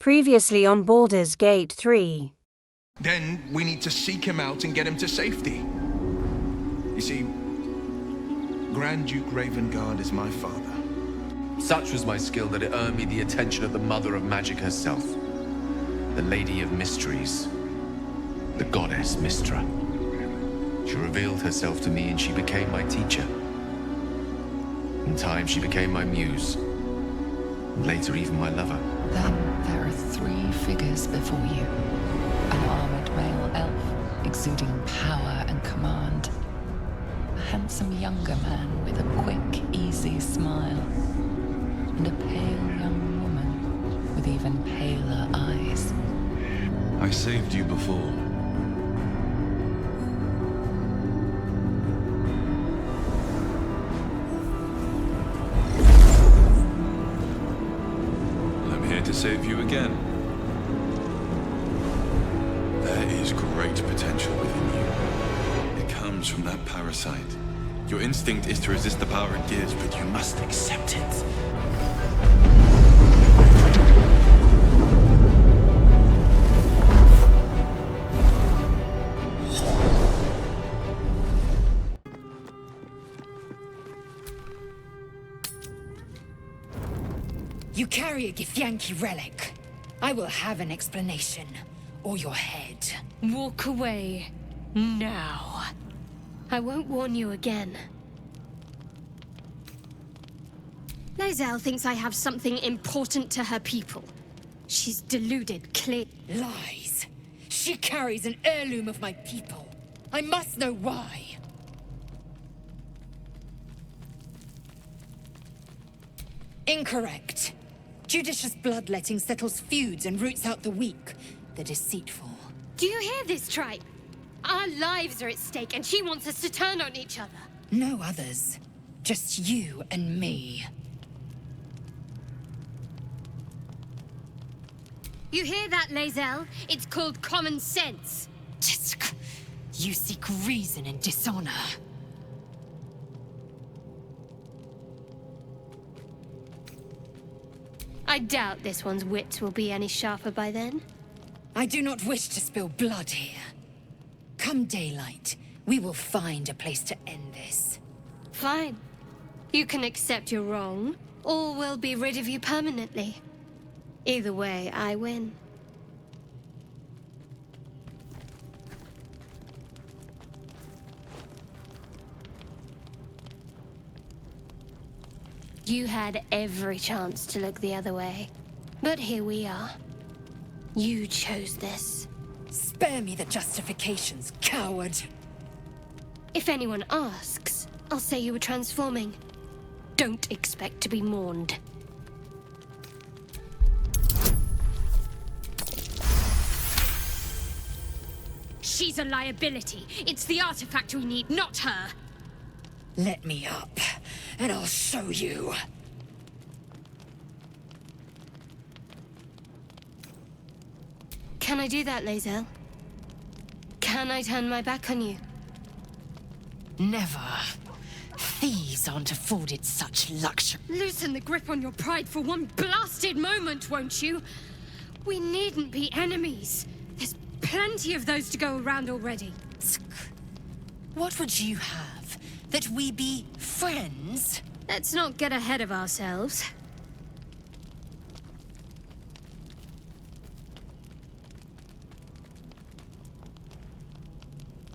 Previously on Baldur's Gate 3. Then we need to seek him out and get him to safety. You see, Grand Duke Ravengard is my father. Such was my skill that it earned me the attention of the Mother of Magic herself. The Lady of Mysteries. The Goddess Mystra. She revealed herself to me and she became my teacher. In time she became my muse. And later even my lover. Then there are three figures before you. An armored male elf, exuding power and command. A handsome younger man with a quick, easy smile. And a pale young woman with even paler eyes. I saved you before. I'm here to save you again. There is great potential within you. It comes from that parasite. Your instinct is to resist the power it gives, but you must accept it. You carry a Githyanki relic. I will have an explanation, or your head. Walk away. Now. I won't warn you again. Lae'zel thinks I have something important to her people. She's deluded, clear. Lies. She carries an heirloom of my people. I must know why. Incorrect. Judicious bloodletting settles feuds and roots out the weak, the deceitful. Do you hear this, tribe? Our lives are at stake, and she wants us to turn on each other. No others. Just you and me. You hear that, Lae'zel? It's called common sense. Tisk. You seek reason and dishonor. I doubt this one's wits will be any sharper by then. I do not wish to spill blood here. Come daylight, we will find a place to end this. Fine. You can accept you're wrong, or we'll be rid of you permanently. Either way, I win. You had every chance to look the other way. But here we are. You chose this. Spare me the justifications, coward. If anyone asks, I'll say you were transforming. Don't expect to be mourned. She's a liability. It's the artifact we need, not her. Let me up, and I'll show you. Can I do that, Lae'zel? Can I turn my back on you? Never. Thieves aren't afforded such luxury. Loosen the grip on your pride for one blasted moment, won't you? We needn't be enemies. There's plenty of those to go around already. What would you have? That we be friends? Let's not get ahead of ourselves.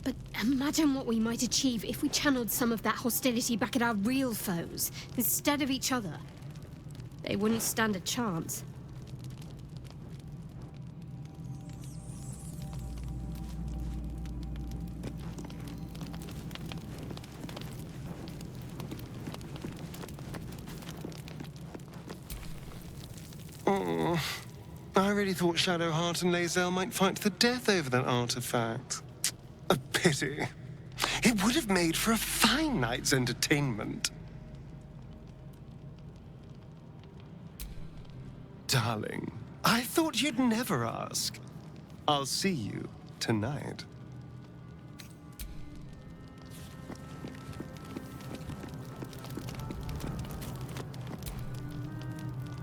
But imagine what we might achieve if we channeled some of that hostility back at our real foes, instead of each other. They wouldn't stand a chance. Oh, I really thought Shadowheart and Lae'zel might fight to the death over that artifact. A pity. It would have made for a fine night's entertainment. Darling, I thought you'd never ask. I'll see you tonight.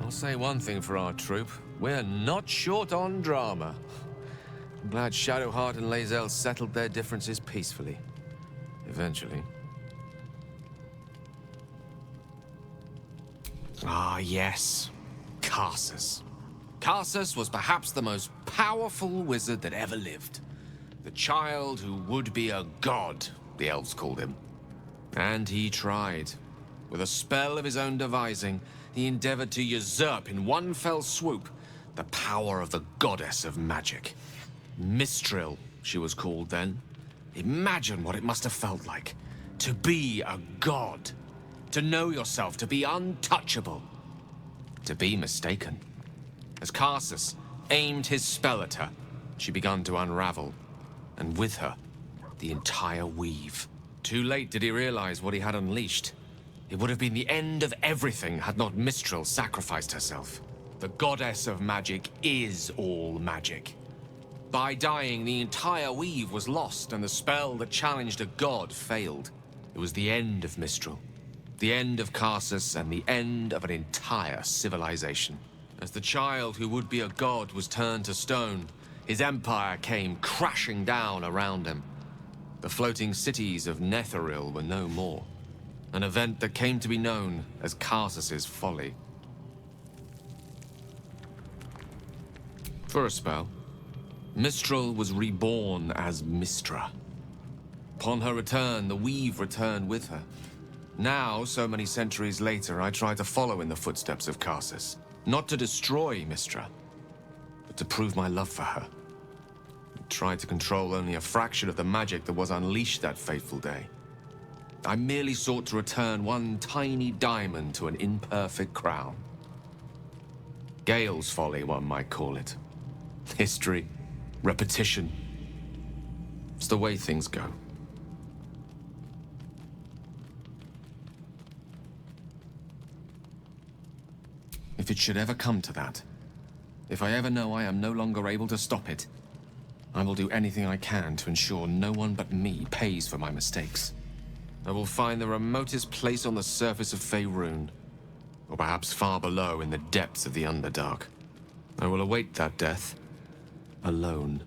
I'll say one thing for our troop. We're not short on drama. I'm glad Shadowheart and Lae'zel settled their differences peacefully. Eventually. Ah, yes. Karsus. Karsus was perhaps the most powerful wizard that ever lived. The child who would be a god, the elves called him. And he tried. With a spell of his own devising, he endeavored to usurp in one fell swoop the power of the goddess of magic. Mistril, she was called then. Imagine what it must have felt like. To be a god. To know yourself, to be untouchable. To be mistaken. As Karsus aimed his spell at her, she began to unravel. And with her, the entire weave. Too late did he realize what he had unleashed. It would have been the end of everything had not Mistril sacrificed herself. The goddess of magic is all magic. By dying, the entire weave was lost, and the spell that challenged a god failed. It was the end of Mistril. The end of Karsus, and the end of an entire civilization. As the child who would be a god was turned to stone, his empire came crashing down around him. The floating cities of Netheril were no more. An event that came to be known as Karsus's folly. For a spell, Mistril was reborn as Mystra. Upon her return, the weave returned with her. Now, so many centuries later, I try to follow in the footsteps of Karsus. Not to destroy Mystra, but to prove my love for her. I tried to control only a fraction of the magic that was unleashed that fateful day. I merely sought to return one tiny diamond to an imperfect crown. Gale's folly, one might call it. History, repetition. It's the way things go. If it should ever come to that, if I ever know I am no longer able to stop it, I will do anything I can to ensure no one but me pays for my mistakes. I will find the remotest place on the surface of Faerun, or perhaps far below in the depths of the Underdark. I will await that death, alone.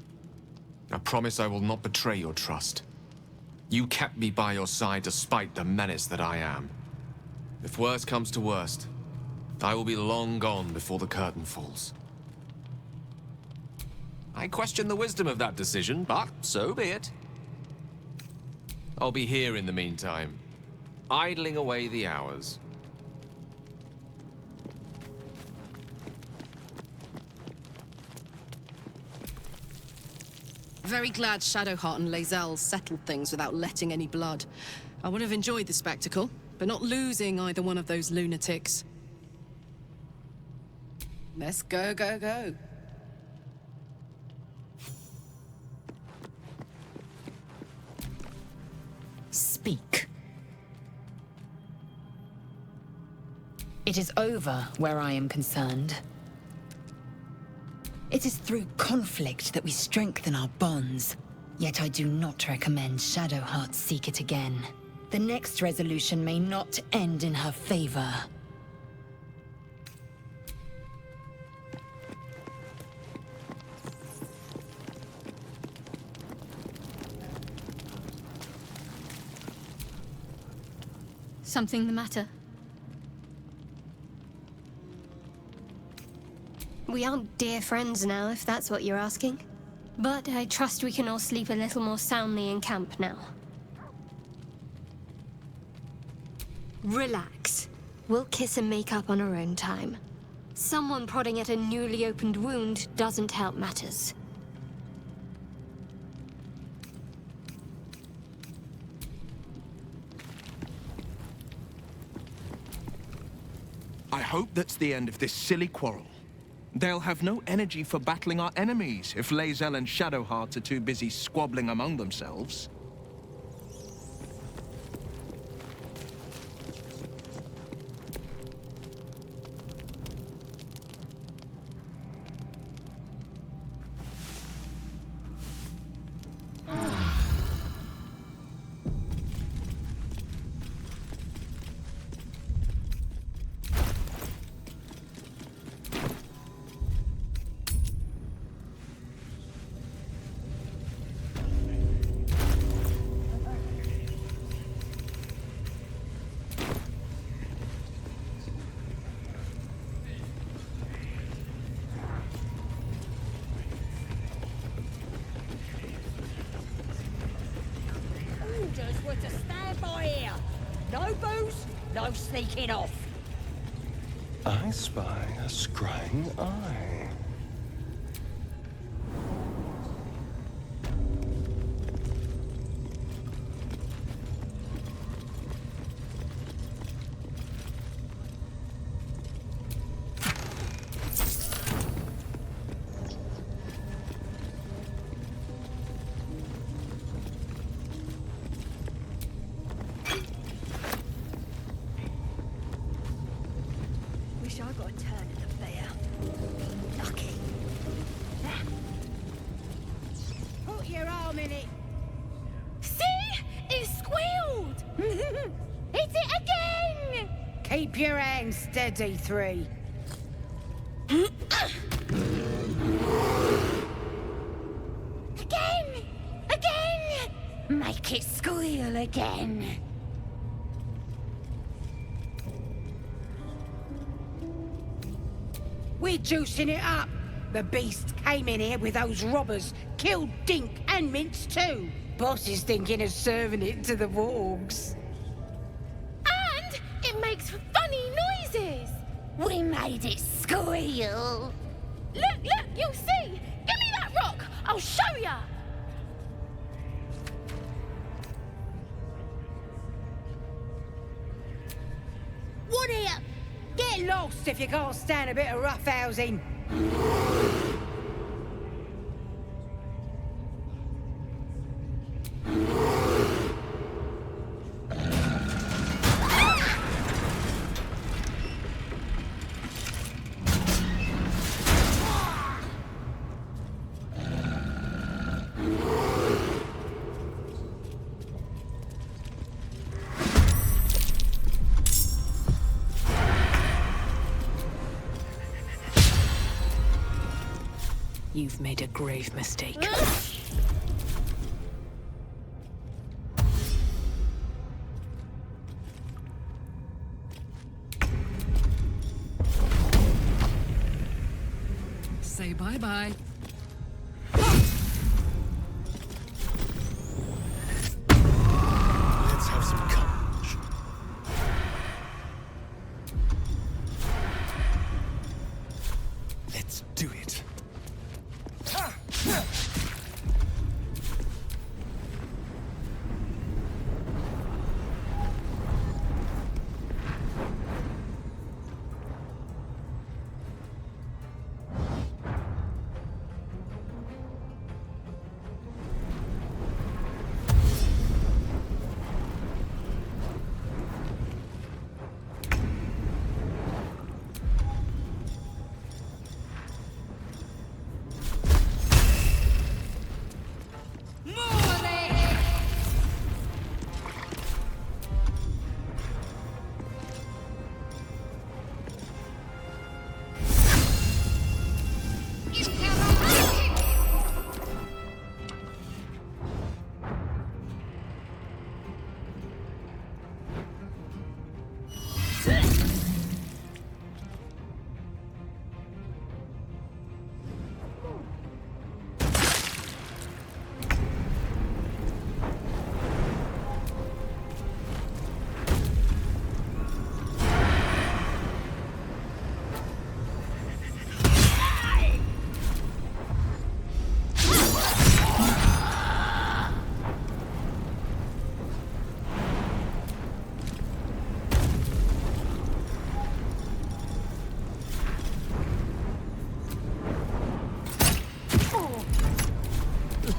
I promise I will not betray your trust. You kept me by your side despite the menace that I am. If worst comes to worst, I will be long gone before the curtain falls. I question the wisdom of that decision, but so be it. I'll be here in the meantime, idling away the hours. Very glad Shadowheart and Lae'zel settled things without letting any blood. I would have enjoyed the spectacle, but not losing either one of those lunatics. Let's go, go, go. Speak. It is over where I am concerned. It is through conflict that we strengthen our bonds. Yet I do not recommend Shadowheart seek it again. The next resolution may not end in her favor. Something the matter? We aren't dear friends now, if that's what you're asking. But I trust we can all sleep a little more soundly in camp now. Relax. We'll kiss and make up on our own time. Someone prodding at a newly opened wound doesn't help matters. I hope that's the end of this silly quarrel. They'll have no energy for battling our enemies if Lae'zel and Shadowheart are too busy squabbling among themselves. No booze, no sneaking off. I spy a scrying eye. Wish I got a turn at the bear. Lucky. Put your arm in it. See? It squealed! Hit it again! Keep your hands steady, 3. Again! Again! Make it squeal again. We're juicing it up. The beast came in here with those robbers, killed Dink and Mince too. Boss is thinking of serving it to the wargs. And it makes funny noises! We made it squeal. Look, you'll see! Give me that rock! I'll show ya! What here? Get lost if you can't stand a bit of roughhousing. You've made a grave mistake. Say bye-bye. Let's have some courage. Let's do it.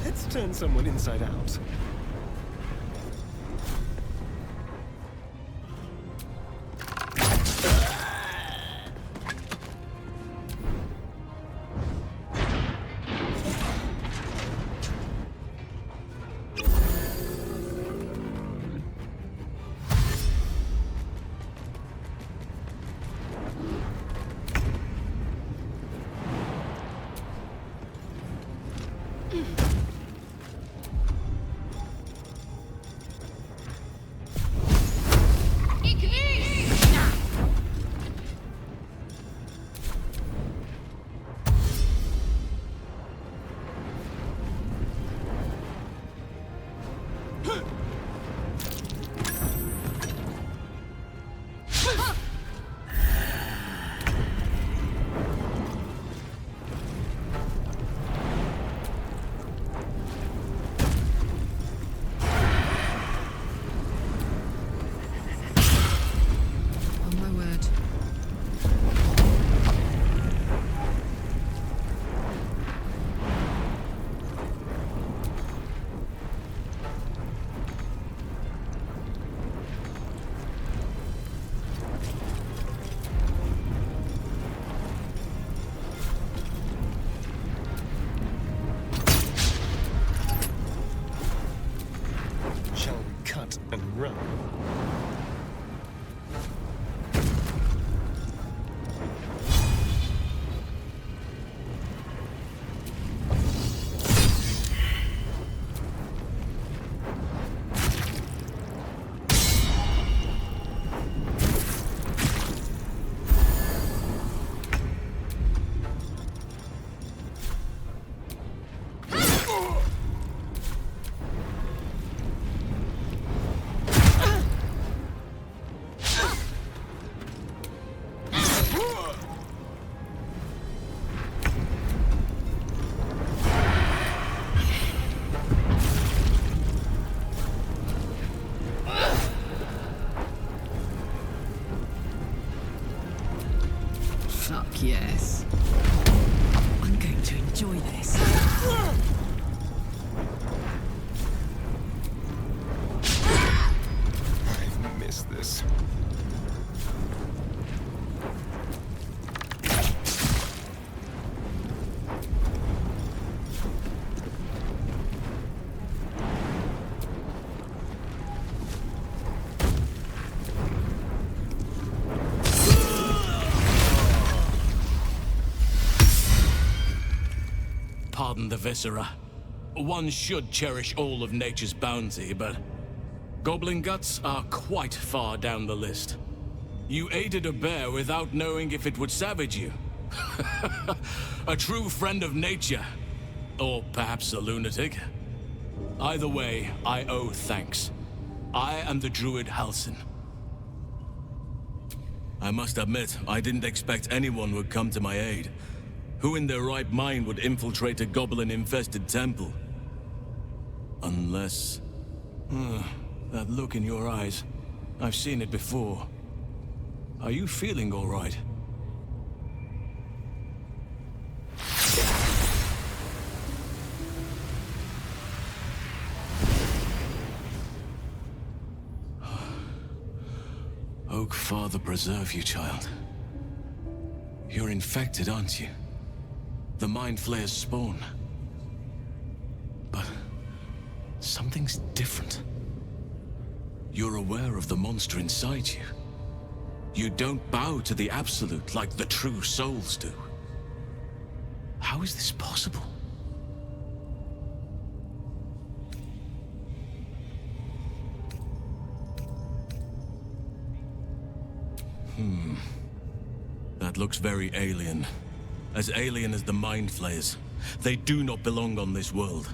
Let's turn someone inside out. pardon the viscera. One should cherish all of nature's bounty, but goblin guts are quite far down the list. You aided a bear without knowing if it would savage you. A true friend of nature. Or perhaps a lunatic. Either way, I owe thanks. I am the Druid Halsin. I must admit, I didn't expect anyone would come to my aid. Who in their right mind would infiltrate a goblin-infested temple? Unless... that look in your eyes. I've seen it before. Are you feeling all right? Oak Father preserve you, child. You're infected, aren't you? The Mind Flayer's spawn. But something's different. You're aware of the monster inside you. You don't bow to the Absolute like the true souls do. How is this possible? That looks very alien. As alien as the Mind Flayers. They do not belong on this world.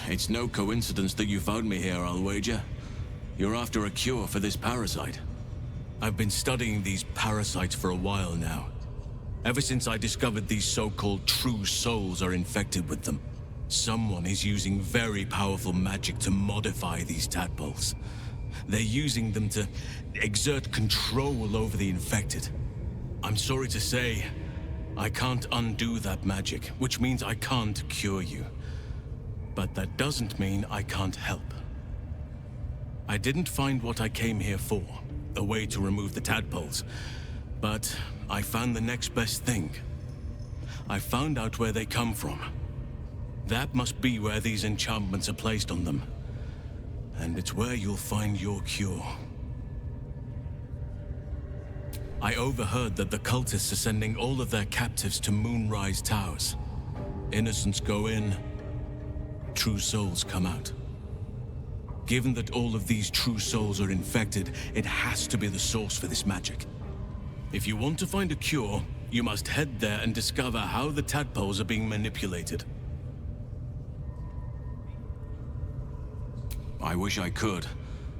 It's no coincidence that you found me here, I'll wager. You're after a cure for this parasite. I've been studying these parasites for a while now. Ever since I discovered these so-called true souls are infected with them. Someone is using very powerful magic to modify these tadpoles. They're using them to exert control over the infected. I'm sorry to say, I can't undo that magic, which means I can't cure you. But that doesn't mean I can't help. I didn't find what I came here for, a way to remove the tadpoles, but I found the next best thing. I found out where they come from. That must be where these enchantments are placed on them. And it's where you'll find your cure. I overheard that the cultists are sending all of their captives to Moonrise Towers. Innocents go in, true souls come out. Given that all of these true souls are infected, it has to be the source for this magic. If you want to find a cure, you must head there and discover how the tadpoles are being manipulated. I wish I could,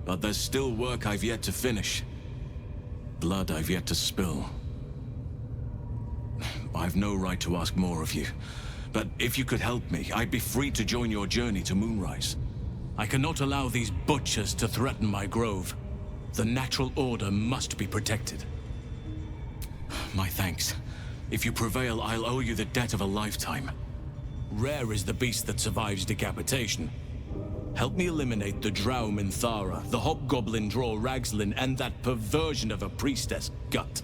but there's still work I've yet to finish. Blood I've yet to spill. I've no right to ask more of you, but if you could help me, I'd be free to join your journey to Moonrise. I cannot allow these butchers to threaten my grove. The natural order must be protected. My thanks. If you prevail, I'll owe you the debt of a lifetime. Rare is the beast that survives decapitation. Help me eliminate the Drow Minthara, the Hobgoblin Draw Ragslin, and that perversion of a priestess, Gut.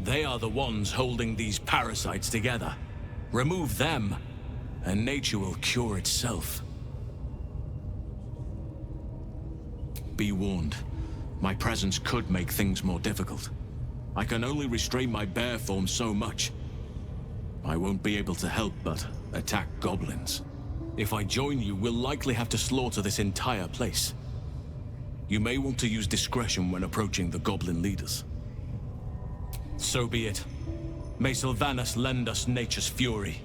They are the ones holding these parasites together. Remove them, and nature will cure itself. Be warned. My presence could make things more difficult. I can only restrain my bear form so much. I won't be able to help but attack goblins. If I join you, we'll likely have to slaughter this entire place. You may want to use discretion when approaching the goblin leaders. So be it. May Sylvanas lend us nature's fury.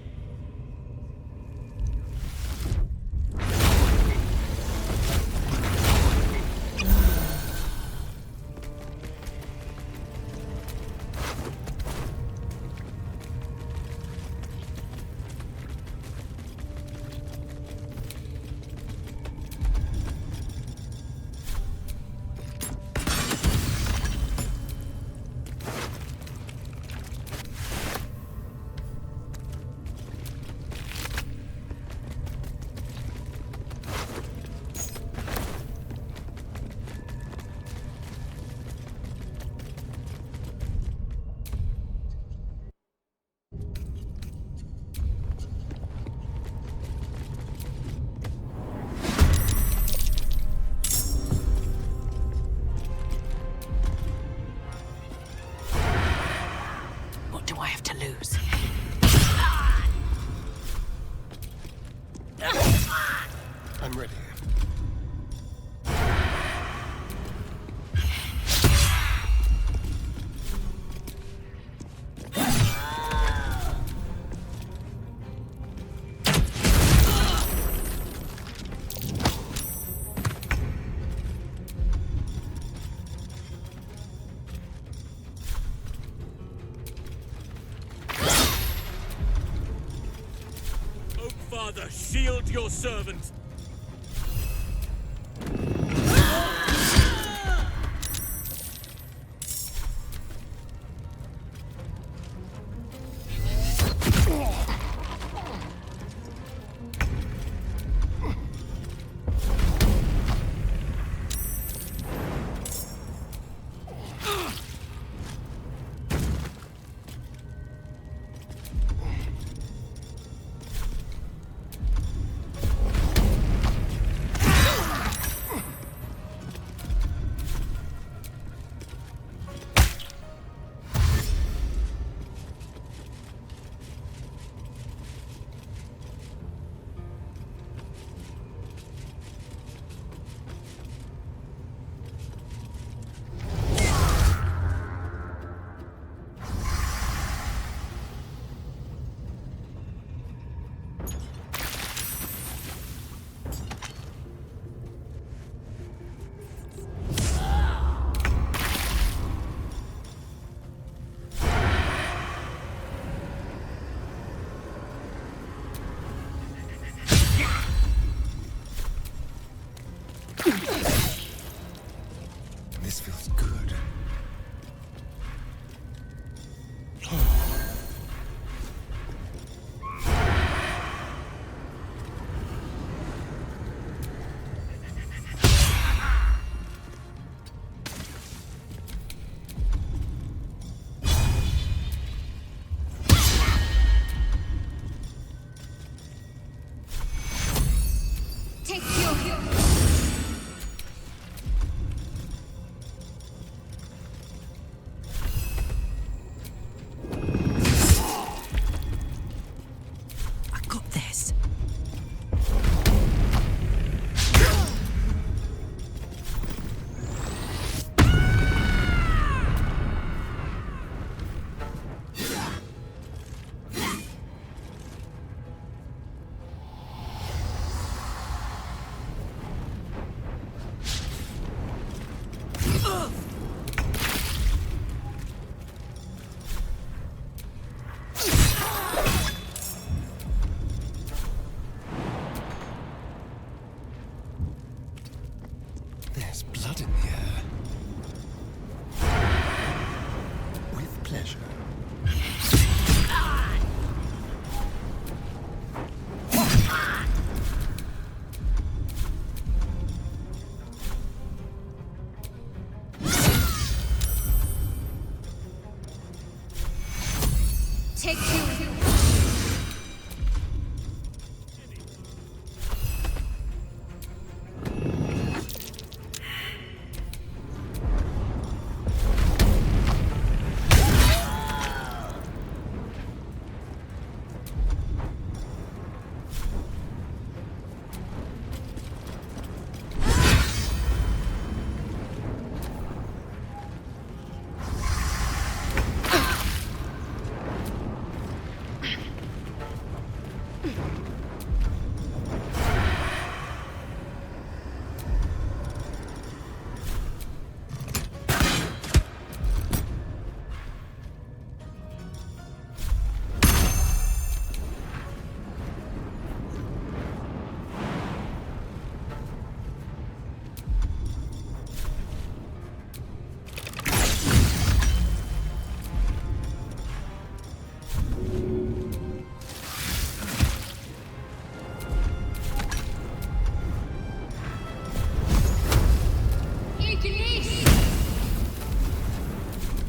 I'm ready. Father, shield your servant! This feels good. Take your... I got this. There's blood in the air. With pleasure. Take your...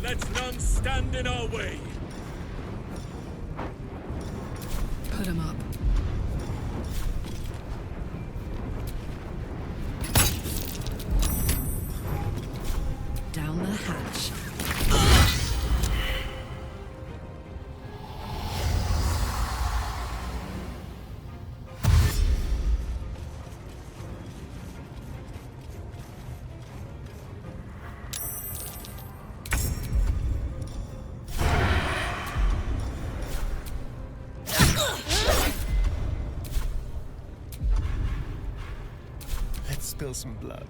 Let none stand in our way! Put him up. Down the hatch. spill some blood.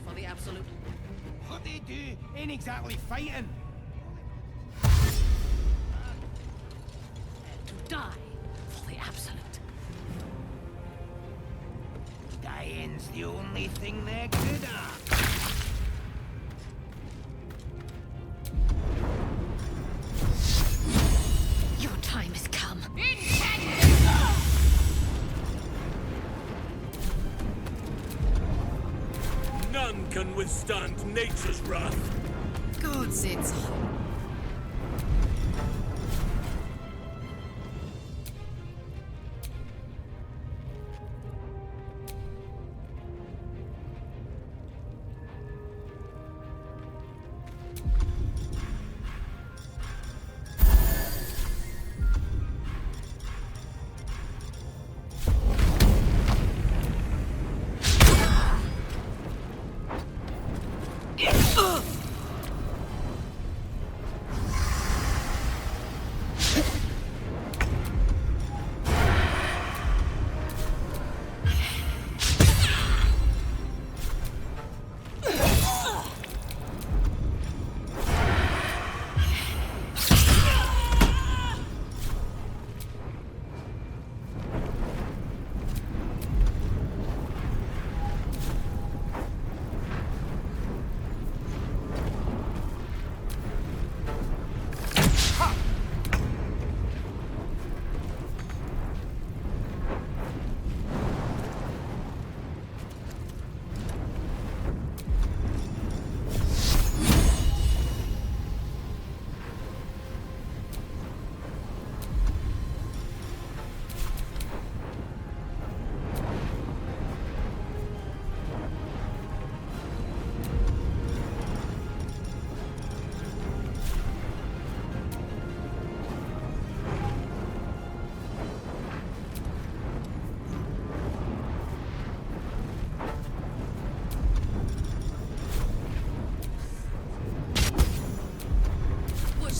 For the absolute. What they do ain't exactly fighting. To die for the absolute. Dying's the only thing they're good at. Your time has come. None can withstand nature's wrath. Gods, it's hot.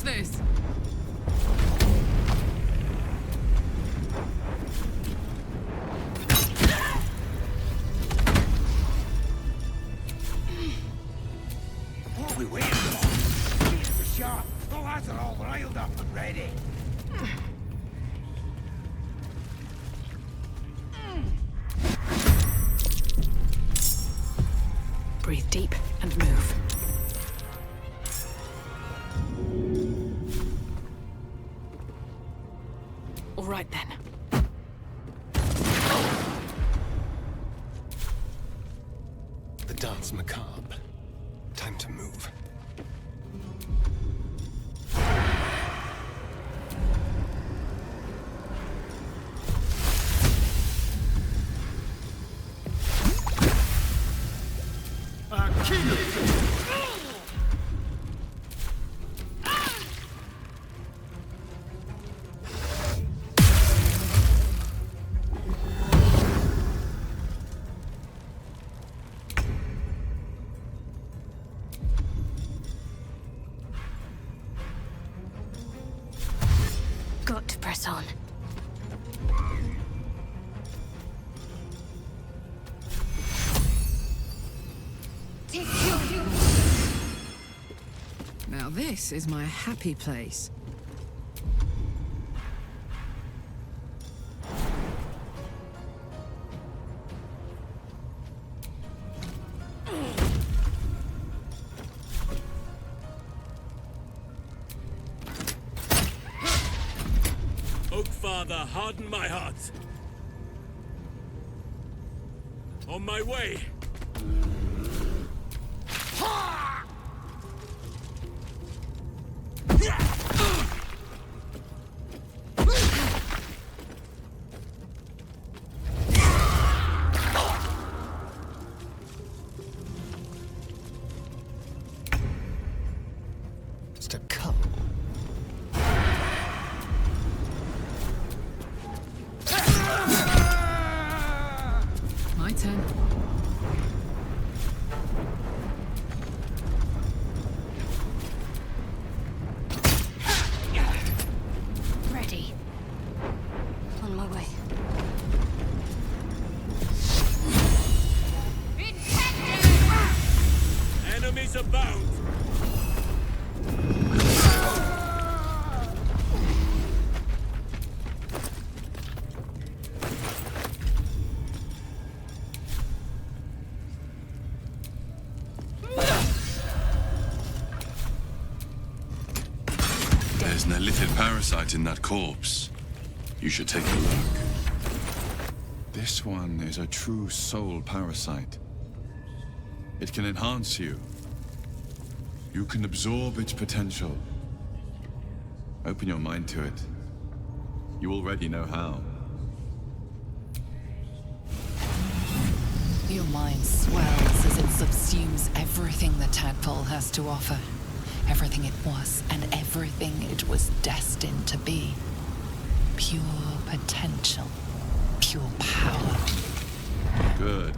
This? What are we waiting for? Waiting for sharp. The lads are all riled up and ready. Breathe deep and move. All right then. The dance macabre. Time to move. Got to press on. Now this is my happy place. Oak Father, harden my heart. On my way. Just a couple. a littered parasite in that corpse. You should take a look. This one is a true soul parasite. It can enhance you. You can absorb its potential. Open your mind to it. You already know how. Your mind swells as it subsumes everything the tadpole has to offer. Everything it was and everything it was destined to be. Pure potential. Pure power. Good.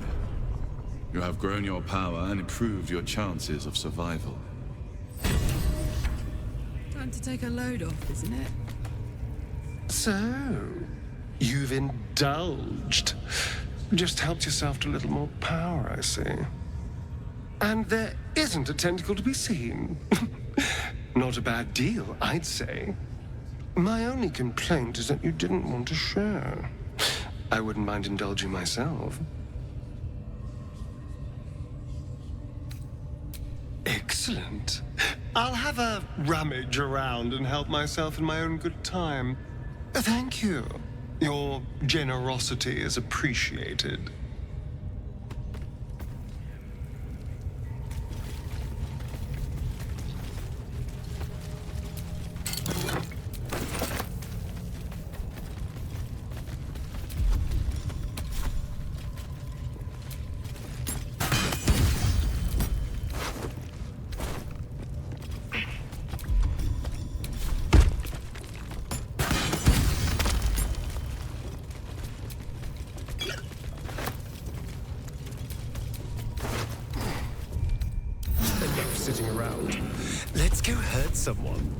You have grown your power and improved your chances of survival. Time to take a load off, isn't it? So, you've indulged. Just helped yourself to a little more power, I see. And there isn't a tentacle to be seen. Not a bad deal, I'd say. My only complaint is that you didn't want to share. I wouldn't mind indulging myself. Excellent. I'll have a rummage around and help myself in my own good time. Thank you. Your generosity is appreciated. Sitting around. Let's go hurt someone.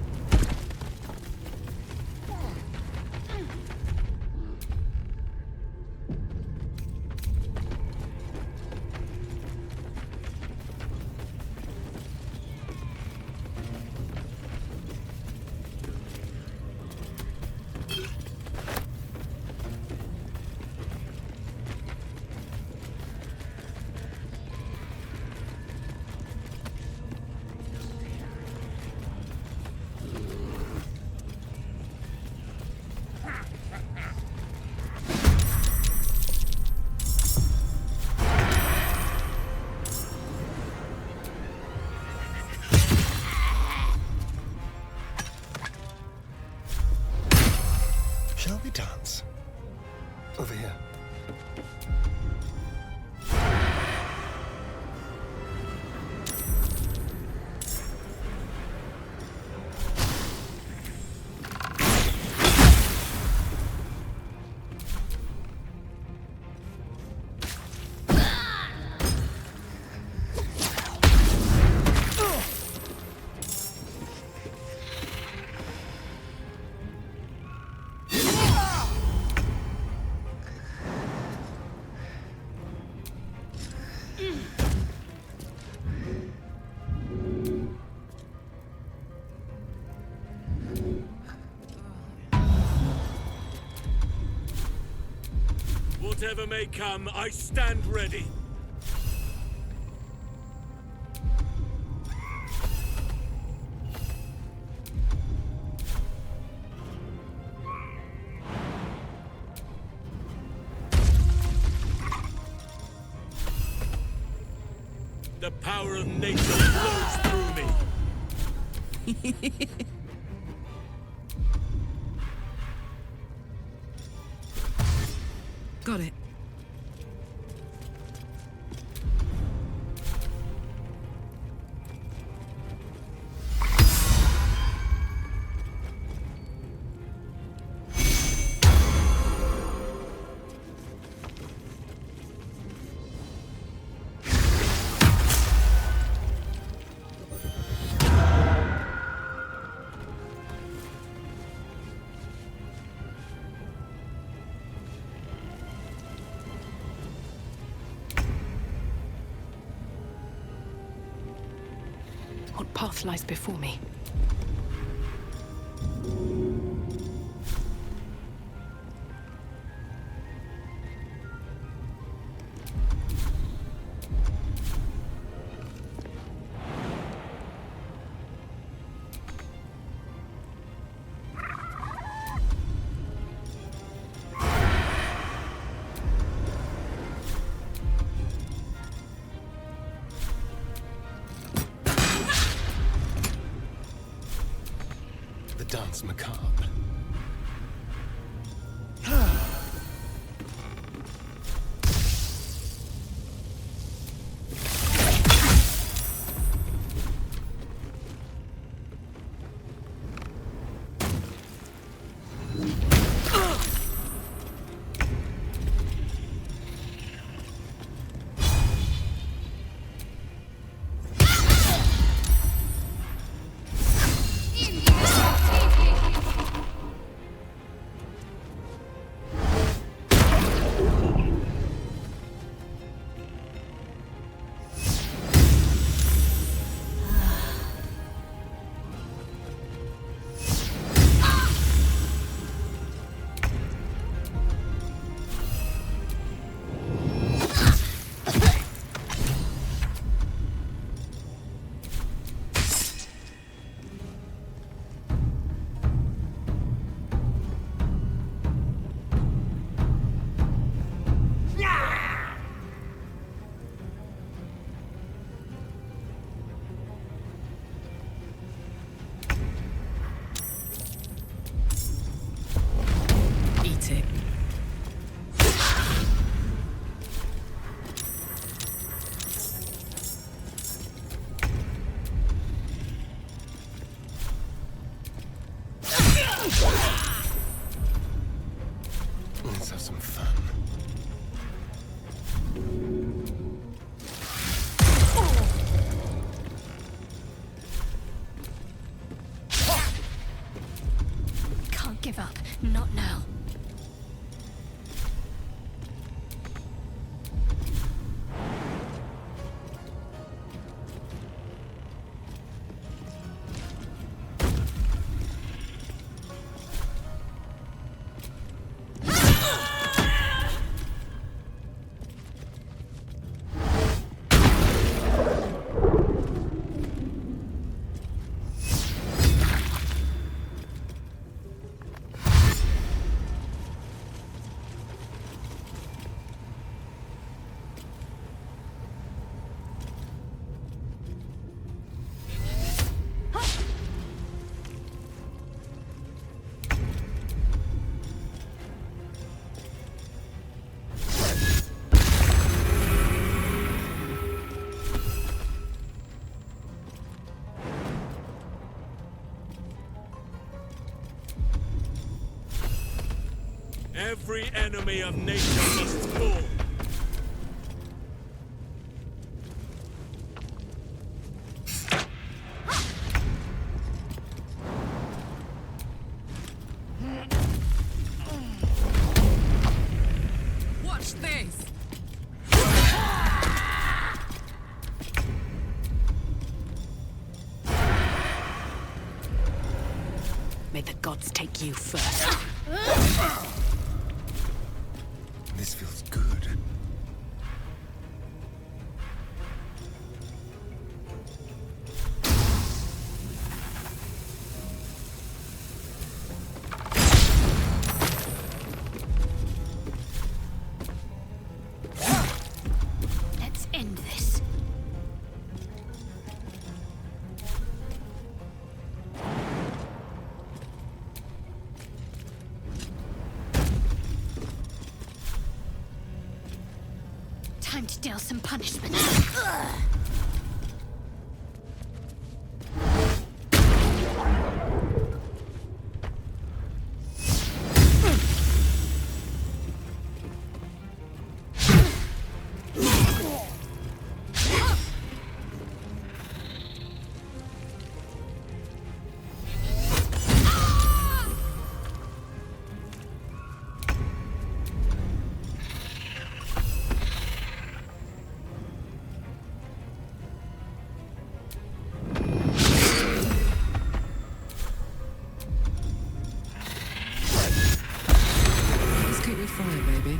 Shall we dance? Over here. Whatever may come, I stand ready. The power of nature flows through me. Got it. What path lies before me? macabre. Let's have some fun. Can't give up. Not now. Every enemy of nature must fall. Watch this! May the gods take you first. This feels good. Let's end this. Time to deal some punishment. Let's keep it fire, baby.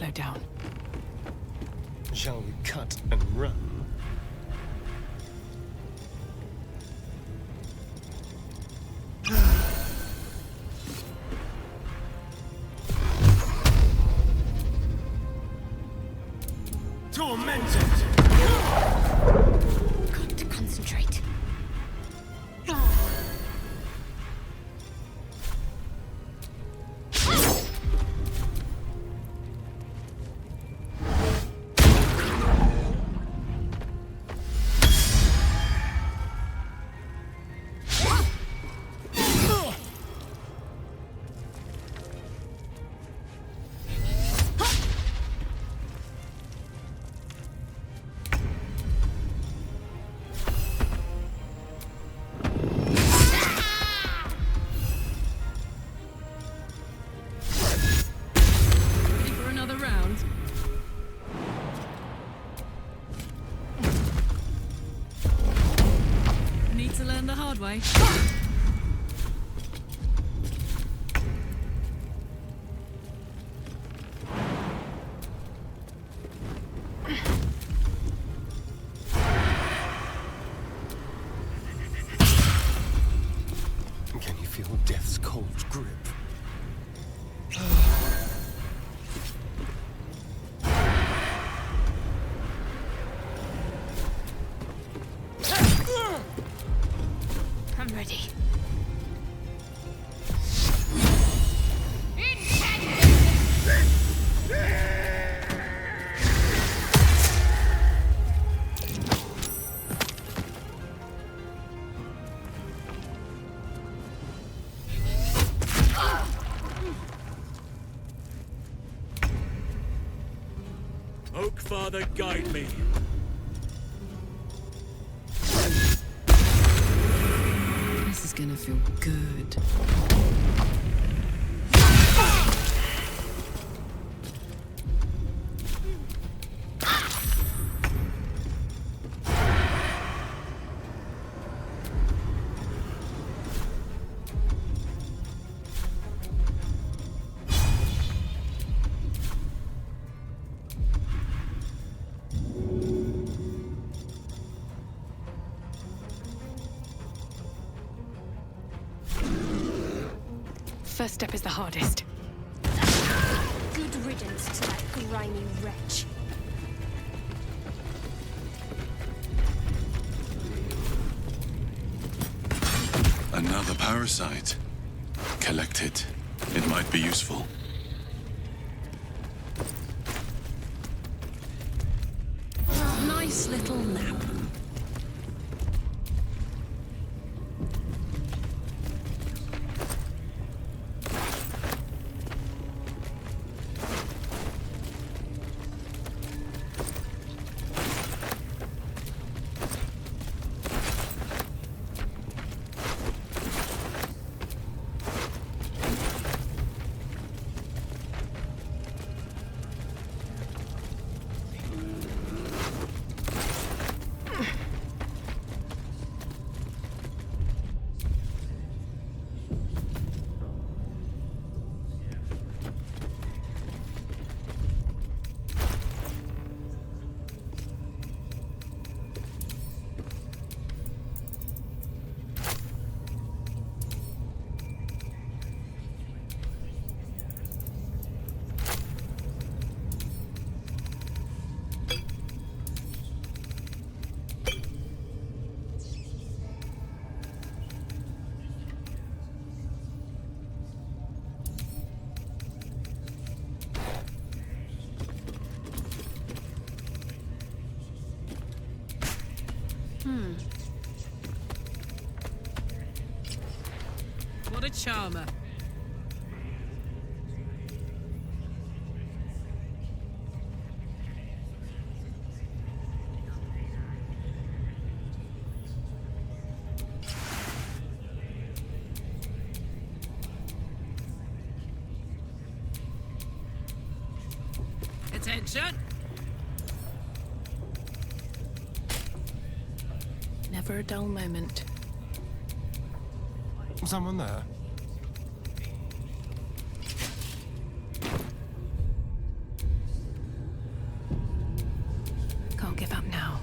slow down. Shall we cut and run? Tormented! Got to concentrate. Way. Can you feel death's cold grip? I'm ready. Oak Father, guide me. This is gonna feel good. First step is the hardest. Good riddance to that grimy wretch. Another parasite. Collect it. It might be useful. Nice little nap. What a charmer. Attention! Never a dull moment. Someone there? Can't give up now.